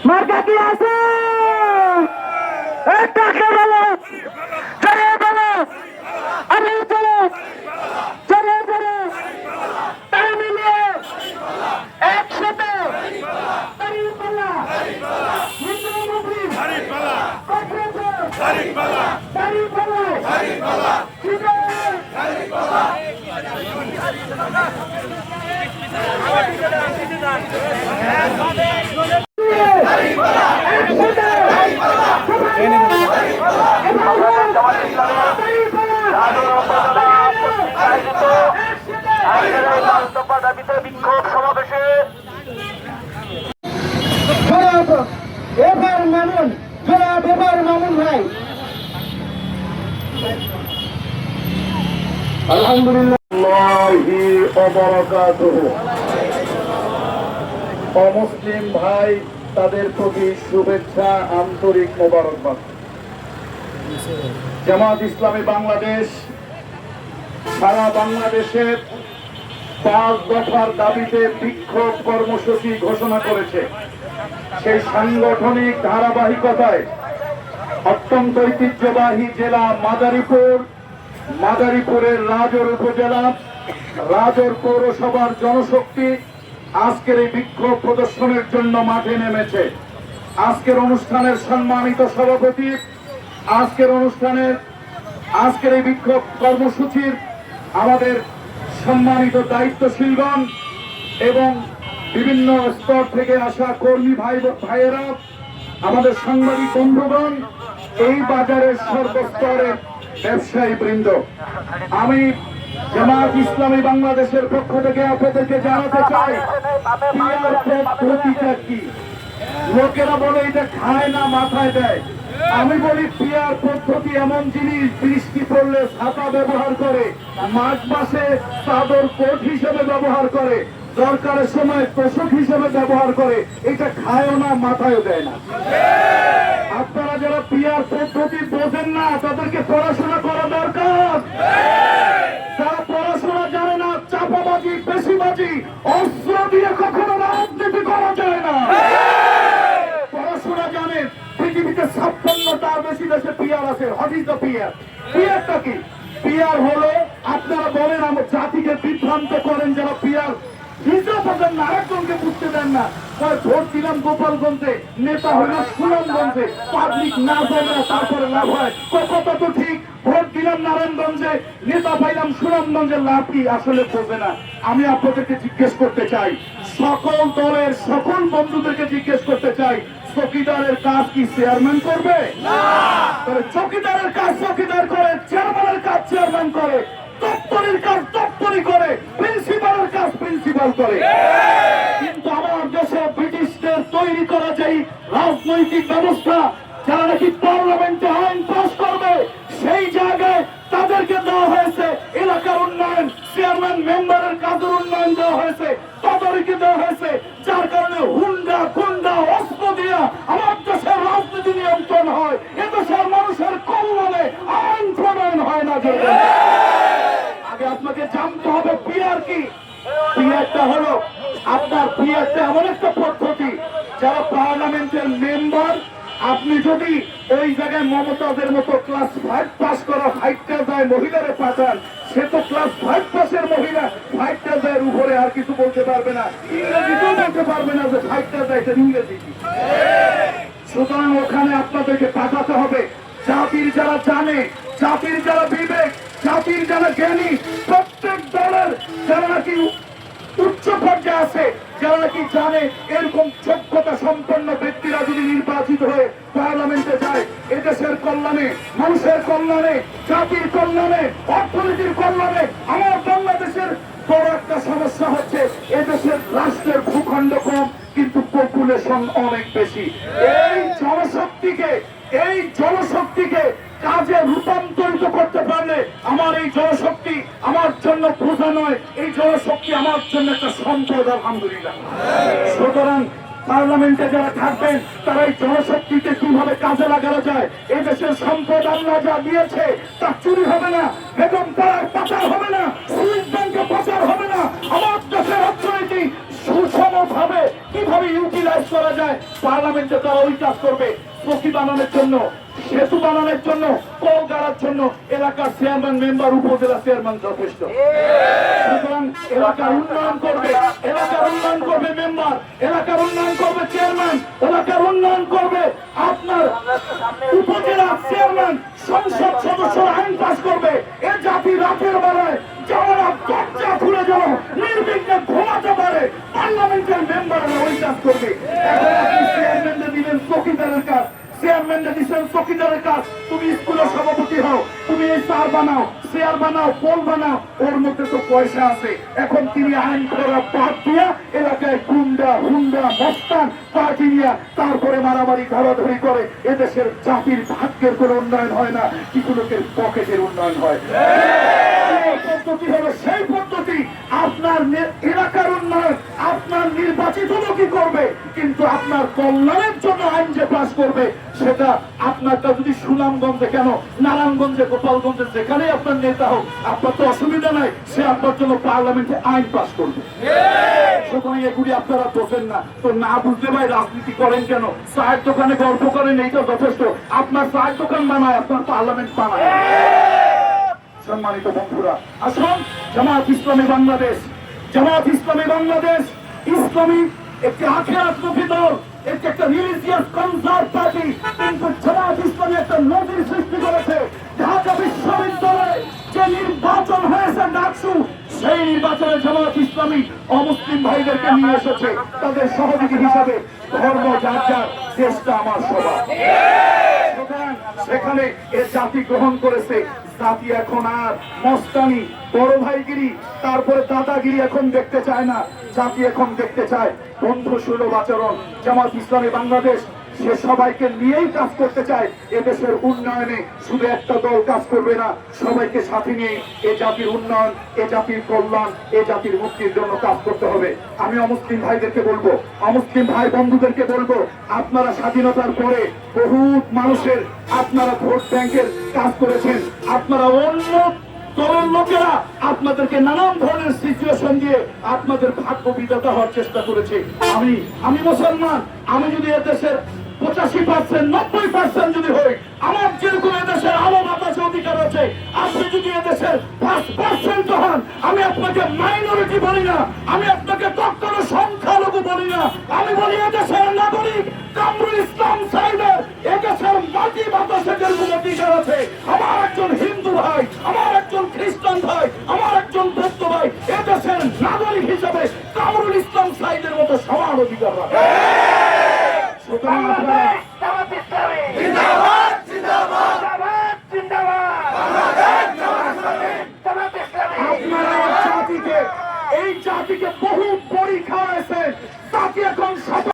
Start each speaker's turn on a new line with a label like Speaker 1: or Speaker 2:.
Speaker 1: মার্কা কি আছে টাকা বলো চলে বলো আমি চলো চলে চলে তাই মিলিয়ে একসাথে বিক্ষোভ সমাবেশে এবার মামুন জনাব এবার মামুন ভাই
Speaker 2: অমুসলিম ভাই তাদের প্রতি শুভেচ্ছা আন্তরিক মোবারকবাদ। জামাত ইসলামী বাংলাদেশ সারা বাংলাদেশে 5 দফার দাবিতে বিক্ষোভ কর্মসূচি ঘোষণা করেছে। সেই সাংগঠনিক ধারাবাহিকতায় অত্যন্ত ঐতিহ্যবাহী জেলা মাদারীপুরের রাজোর উপজেলা রাজোর পৌরসভার জনশক্তি আজকের এই বিক্ষোভ প্রদর্শনের জন্য মাঠে নেমেছে। আজকের অনুষ্ঠানের সম্মানিত সভাপতি, আজকের এই বিক্ষোভ কর্মসূচির আমাদের সম্মানিত দায়িত্বশীলগণ এবং বিভিন্ন স্তর থেকে আসা কর্মী ভাইয়েরা, আমাদের সাংবাদিক বন্ধুগণ, এই বাজারের সর্বস্তরের ব্যবসায়ী বৃন্দ, আমি জামাত ইসলামী বাংলাদেশের পক্ষ থেকে আপনাদেরকে জানাতে চাই পিয়ার পদ্ধতিটা কি। লোকেরা বলে এটা খায় না মাথায় দেয়, আমি বলি পিয়ার পদ্ধতি এমন জিনিস, বৃষ্টি পড়লে ছাতা ব্যবহার করে, মাঘ মাসে চাদর কোট হিসেবে ব্যবহার করে, দরকারের সময় তোষক হিসেবে ব্যবহার করে, এটা খায়ও না মাথায়ও দেয় না। আপনারা যারা পিয়ার পদ্ধতি বোঝেন না তাদেরকে পড়াশোনা করা দরকার। যারা পড়াশোনা জানে না, চাপাবাজি বেশিবাজি অস্ত্র দিয়ে কখনো রাজনীতি করা যায় না। পড়াশোনা জানে, পৃথিবীতে 56টা বেশি দেশে পিয়ার আছে। What is the peer? পিয়ারটা কি? পিয়ার হলো, আপনারা বলেন আমার জাতিকে বিভ্রান্ত করেন যারা পিয়ার আরেকজনকে বুঝতে দেন না। ভোট দিলাম গোপালগঞ্জে, নেতা হইল সুনামগঞ্জে, পাবলিক না জানে না তারপরে লাভ হয়। কথা তো ঠিক, ভোট দিলাম নারায়ণগঞ্জে, নেতা পাইলাম সুনামগঞ্জে, লাভ কি আসলে বোঝে না। আমি আপনাদেরকে জিজ্ঞেস করতে চাই, সকল দলের সকল বন্ধুদেরকে জিজ্ঞেস করতে চাই, চৌকিদারের কাজ কি চেয়ারম্যান করবে? চৌকিদারের কাজ চৌকিদার করে, চেয়ারম্যানের কাজ চেয়ারম্যান করে, দপ্তরের কাজ দপ্তরি করে, প্রিন্সিপালের কাজ প্রিন্সিপাল করে। কিন্তু আমার দেশে ব্রিটিশদের তৈরি করা যেই রাজনৈতিক ব্যবস্থা, যারা নাকি পার্লামেন্টে আইন পাস করবে, সেই জায়গায় তাদেরকে দেওয়া হয়েছে এলাকার উন্নয়ন, চেয়ারম্যান মেম্বারের কাজের উন্নয়ন দেওয়া হয়েছে, তদারকি দেওয়া হয়েছে, যার কারণে হুন্ডা গুন্ডা অস্ত্র দিয়া আমার দেশের রাজনীতি নিয়ন্ত্রণ হয়। এদেশের মানুষের কল্যাণে আইন প্রণয়ন হয় না। আগে আপনাকে জানতে হবে পিয়ার কি। পিয়ারটা হলো আপনার, পিয়ারটা এমন একটা পদ্ধতি, যারা পার্লামেন্টের মেম্বার, আপনি যদি ওই জায়গায় মমতাজের মতো ক্লাস 5 পাস করা ফাইটটা যায় মহিলারে পাঠান, সে তো ক্লাস 5 পাসের মহিলা, ফাইটটা যায় উপরে আর কিছু বলতে পারবে না, ইংরেজিতেও বলতে পারবে না যে ফাইটটা যায় এটা ইংরেজি। সুতরাং ওখানে আপনাদেরকে পাঠাতে হবে জাতির যারা জানে, জাতির যারা বিবেক, জাতির যারা জ্ঞানী, প্রত্যেক দলের যারা নাকি উচ্চ পর্যায়ে আছে, যারা নাকি জানে এরকম কল্যাণে, মানুষের কল্যাণে, জাতির কল্যাণে, অর্থনীতির কল্যাণে। আমার বাংলাদেশের বড় একটা সমস্যা হচ্ছে এদেশের রাষ্ট্রের ভূখণ্ড কম কিন্তু পপুলেশন অনেক বেশি। এই জনশক্তিকে কাজে রূপান্তরিত করতে পারলে আমার এই জনশক্তি আমার জন্য বোঝা নয়, এই জনশক্তি আমার জন্য একটা সম্পদ। আলহামদুলিল্লাহ। সুতরাং পার্লামেন্টে যারা থাকবেন তারা এই জনশক্তিকে কিভাবে কাজে লাগানো যায়, এই দেশের সম্পদ আল্লাহ যা দিয়েছে তা চুরি হবে না, বেগম পাড়ার পাচার হবে না, সুইস ব্যাংকে পাচার হবে না। আমার দেশের অর্থনীতি সুষমভাবে কিভাবে ইউটিলাইজ করা যায় পার্লামেন্টে তারা ওই কাজ করবে। চৌকি বানানোর জন্য, সেতু বানানোর জন্য, কল গাড়ার জন্য এলাকার চেয়ারম্যান, মেম্বার, উপজেলা চেয়ারম্যান যথেষ্ট। সুতরাং এলাকার উন্নয়ন করবে, এলাকার উন্নয়ন করবে মেম্বার, এলাকার উন্নয়ন করবে চেয়ারম্যান, এলাকার উন্নয়ন করবে আপনার উপজেলা চেয়ারম্যান, সংসদ সদস্য আইন পাস করবে। এ জাতি রাতের বেলায় যারা দরজা খুলে যাও নির্বিঘ্নে ঘুমাতে পারে, পার্লামেন্টের মেম্বাররা ওই কাজ করবে। এখন আপনি চেয়ারম্যানকে দিবেন চৌকিদারের কাজ, চেয়ারম্যানকে দিচ্ছেন চৌকিদারের কাজ। তুমি স্কুলের সভাপতি হও, তুমি এই চার বানাও, চেয়ার বানাও, পোল বানাও, ওর মধ্যে তো পয়সা আছে। এখন তিনি আইন করা বাদ দিয়া এলাকায় গুন্ডা, হুন্ডা, মস্তান পার্টি নিয়ে তারপরে মারামারি ধরাধরি করে। এদেশের জাতির ভাগ্যের কোনো উন্নয়ন হয় না, কিছু লোকের পকেটের উন্নয়ন হয়। পদ্ধতি হলো সেই পদ্ধতি, আপনার এলাকার উন্নয়ন আপনার নির্বাচিত লোকই করবে, কিন্তু আপনার কল্যাণের জন্য আইন যে পাস করবে সেটা আপনারটা যদি সুনামগঞ্জে, কেন নারায়ণগঞ্জে, গোপালগঞ্জে, যেখানে আপনার নেতা হোক, আপনার তো অসুবিধা নাই, সে আপনার জন্য পার্লামেন্টে আইন পাস করবে। সুতরাং এগুলি আপনারা বোঝেন না, তো না বুঝলে ভাই রাজনীতি করেন কেন? চায়ের দোকানে গল্প করেন, এইটা যথেষ্ট। আপনার চায়ের দোকান বানায়, আপনার পার্লামেন্ট বানায়। সম্মানিত বন্ধুরা, আসুন জামাত ইসলামী বাংলাদেশ, জামাত ইসলামী বাংলাদেশ ইসলামী একটি আখিরাতমুখী দল, এটি একটা রিলিজিয়াস কনসার্ভ পার্টি, কিন্তু জামাত ইসলামী একটা নজির সৃষ্টি করেছে। ঢাকা বিশ্ববিদ্যালয়ে যে নির্বাচন হয়েছে ডাকসু, সেই নির্বাচনে জামাত ইসলামী অমুসলিম ভাইদেরকে নিয়ে এসেছে তাদের সহযোগী হিসাবে। ধর্ম যার যার, দেশটা আমার সবার। সেখানে এ জাতি গ্রহণ করেছে। জাতি এখন আর মস্তানি, বড় ভাইগিরি, তারপরে দাদাগিরি এখন দেখতে চায় না। জাতি এখন দেখতে চায় বন্ধু সুলভ আচরণ। জামাত ইসলামী বাংলাদেশ সে সবাইকে নিয়েই কাজ করতে চায়। এদেশের উন্নয়নে শুধু একটা দল কাজ করবে না, সবাইকে সাথে নিয়ে এ জাতির উন্নয়ন, এ জাতির কল্যাণ, এ জাতির মুক্তির জন্য কাজ করতে হবে। আমি অমুসলিম ভাইদেরকে বলবো, অমুসলিম ভাই বন্ধুদেরকে বলবো, আপনারা স্বাধীনতার পরে বহুত মানুষের আপনারা ভোট ব্যাংকের কাজ করেছেন। আপনারা অন্য দলের লোকেরা আপনাদেরকে নানান ধরনের সিচুয়েশন দিয়ে আপনাদের ভাগ্য বিধাতা হওয়ার চেষ্টা করেছে। আমি মুসলমান, আমি যদি এদেশের 85%, 90% যদি হই, আমার যেরকম এদেশের আলো বাতাসে অধিকার আছে, আপনি যদি এদেশের 5% হন, আমি আপনাকে মাইনরিটি বলি না, আমি আপনাকে কখনো সংখ্যালঘু বলি না, আমি বলি এদেশের নাগরিক কামরুল ইসলাম সাইদের এদেশের মাটি বাতাসে যেরকম অধিকার আছে, আমার একজন হিন্দু ভাই, আমার একজন খ্রিস্টান ভাই, আমার একজন বৌদ্ধ ভাই এদেশের নাগরিক হিসাবে কামরুল ইসলাম সাইদের মতো সমান অধিকার রাখে। সুতরাং আপনারা এই জাতিকে বহু পরীক্ষা হয়েছে, জাতি এখন